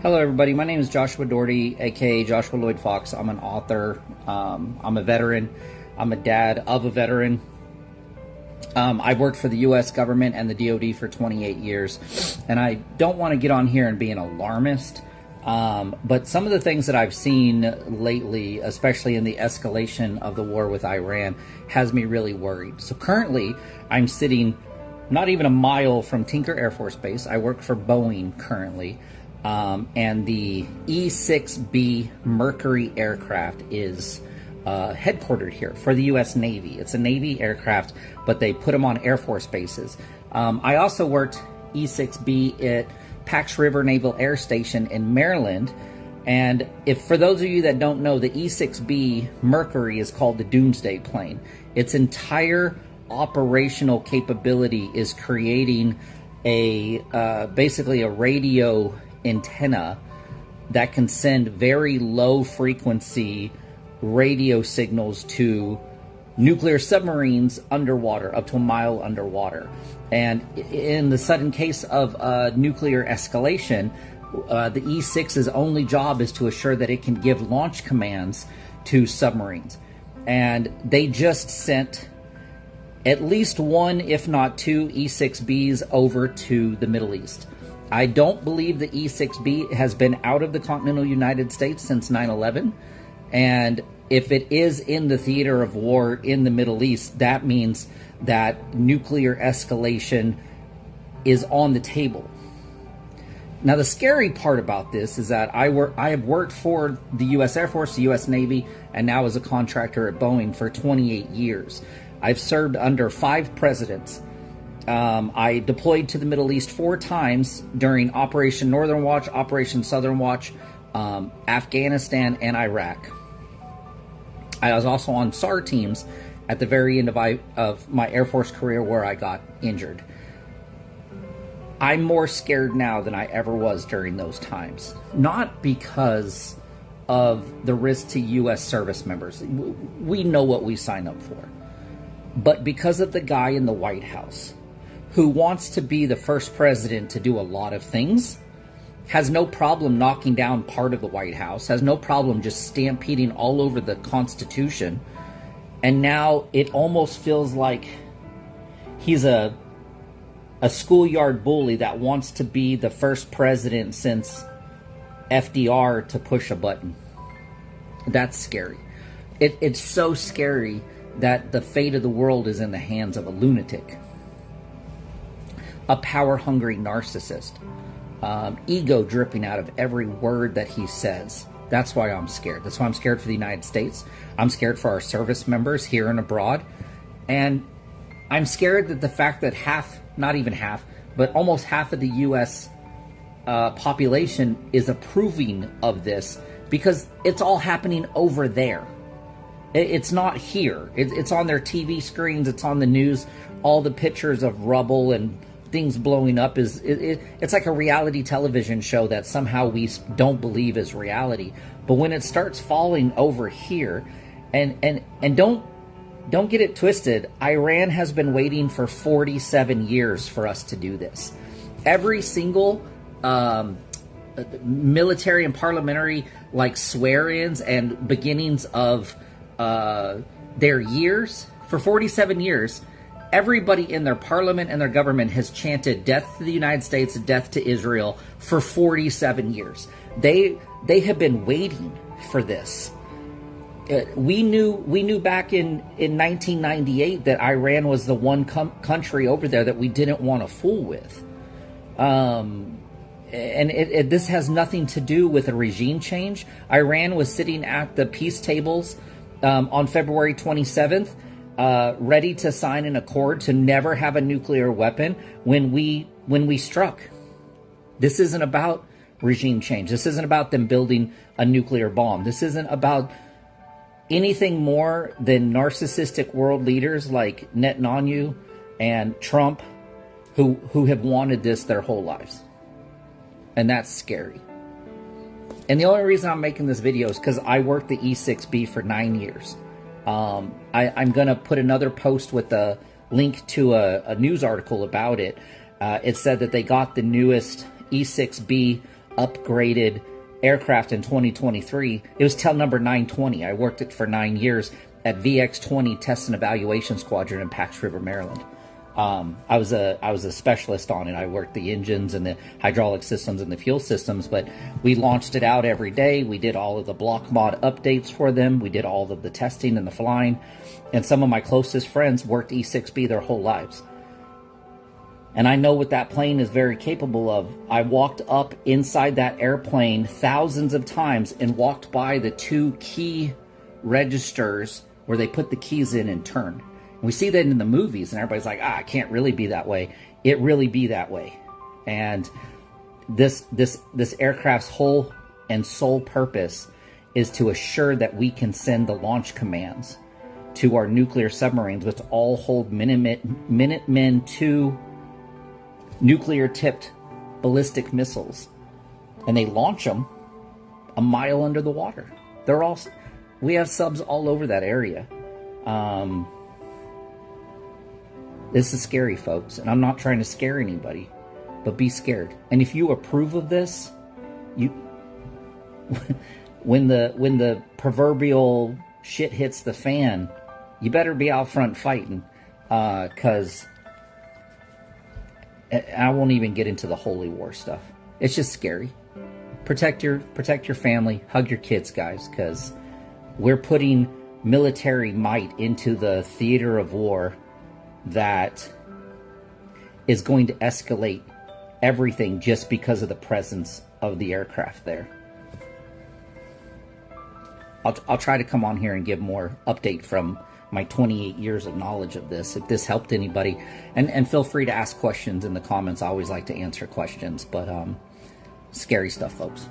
Hello, everybody. My name is Joshua Doherty, aka Joshua Lloyd Fox. I'm an author. I'm a veteran. I'm a dad of a veteran. I've worked for the U.S. government and the DoD for 28 years, and I don't want to get on here and be an alarmist, but some of the things that I've seen lately, especially in the escalation of the war with Iran, has me really worried. So currently, I'm sitting not even a mile from Tinker Air Force Base. I work for Boeing currently. And the E-6B Mercury aircraft is headquartered here for the U.S. Navy. It's a Navy aircraft, but they put them on Air Force bases. I also worked E-6B at Pax River Naval Air Station in Maryland. And for those of you that don't know, the E-6B Mercury is called the Doomsday Plane. Its entire operational capability is creating basically a radio antenna that can send very low frequency radio signals to nuclear submarines underwater, up to a mile underwater. And in the sudden case of nuclear escalation, the E-6's only job is to assure that it can give launch commands to submarines. And they just sent at least one, if not two, E-6Bs over to the Middle East. I don't believe the E-6B has been out of the continental United States since 9/11. And if it is in the theater of war in the Middle East, that means that nuclear escalation is on the table. Now, the scary part about this is that I have worked for the U.S. Air Force, the U.S. Navy, and now as a contractor at Boeing for 28 years. I've served under 5 presidents. I deployed to the Middle East 4 times during Operation Northern Watch, Operation Southern Watch, Afghanistan, and Iraq. I was also on SAR teams at the very end of my Air Force career where I got injured. I'm more scared now than I ever was during those times. Not because of the risk to U.S. service members. We know what we sign up for. But because of the guy in the White House who wants to be the first president to do a lot of things, has no problem knocking down part of the White House, has no problem just stampeding all over the Constitution, and now it almost feels like he's a schoolyard bully that wants to be the first president since FDR to push a button. That's scary. It's so scary that the fate of the world is in the hands of a lunatic, a power-hungry narcissist, ego dripping out of every word that he says. That's why I'm scared. That's why I'm scared for the United States. I'm scared for our service members here and abroad. And I'm scared that the fact that half, not even half, but almost half of the U.S. Population is approving of this because it's all happening over there. It's not here. It's on their TV screens. It's on the news. All the pictures of rubble and things blowing up it's like a reality television show that somehow we don't believe is reality. But when it starts falling over here, and don't get it twisted, Iran has been waiting for 47 years for us to do this. Every single military and parliamentary swear-ins and beginnings of their years, for 47 years, everybody in their parliament and their government has chanted death to the United States, death to Israel for 47 years. They have been waiting for this. We knew back in 1998 that Iran was the one country over there that we didn't want to fool with. And this has nothing to do with a regime change. Iran was sitting at the peace tables on February 27th, ready to sign an accord to never have a nuclear weapon when we struck. This isn't about regime change. This isn't about them building a nuclear bomb. This isn't about anything more than narcissistic world leaders like Netanyahu and Trump who have wanted this their whole lives. And that's scary. And the only reason I'm making this video is because I worked the E-6B for 9 years. I'm going to put another post with a link to a news article about it. It said that they got the newest E-6B upgraded aircraft in 2023. It was tail number 920. I worked it for 9 years at VX-20 Test and Evaluation Squadron in Pax River, Maryland. I was a specialist on it. I worked the engines and the hydraulic systems and the fuel systems, but we launched it out every day. We did all of the block mod updates for them. We did all of the testing and the flying. And some of my closest friends worked E6B their whole lives. And I know what that plane is very capable of. I walked up inside that airplane thousands of times and walked by the 2 key registers where they put the keys in and turn. We see that in the movies, and everybody's like, it can't really be that way. It really be that way. And this aircraft's whole and sole purpose is to assure that we can send the launch commands to our nuclear submarines, which all hold Minutemen II nuclear-tipped ballistic missiles. And they launch them a mile under the water. We have subs all over that area. This is scary, folks, and I'm not trying to scare anybody, but be scared. And if you approve of this, when the proverbial shit hits the fan, you better be out front fighting, because I won't even get into the holy war stuff. It's just scary. Protect your family, hug your kids, guys, because we're putting military might into the theater of war that is going to escalate everything just because of the presence of the aircraft there. I'll try to come on here and give more update from my 28 years of knowledge of this, if this helped anybody. And feel free to ask questions in the comments. I always like to answer questions, but scary stuff, folks.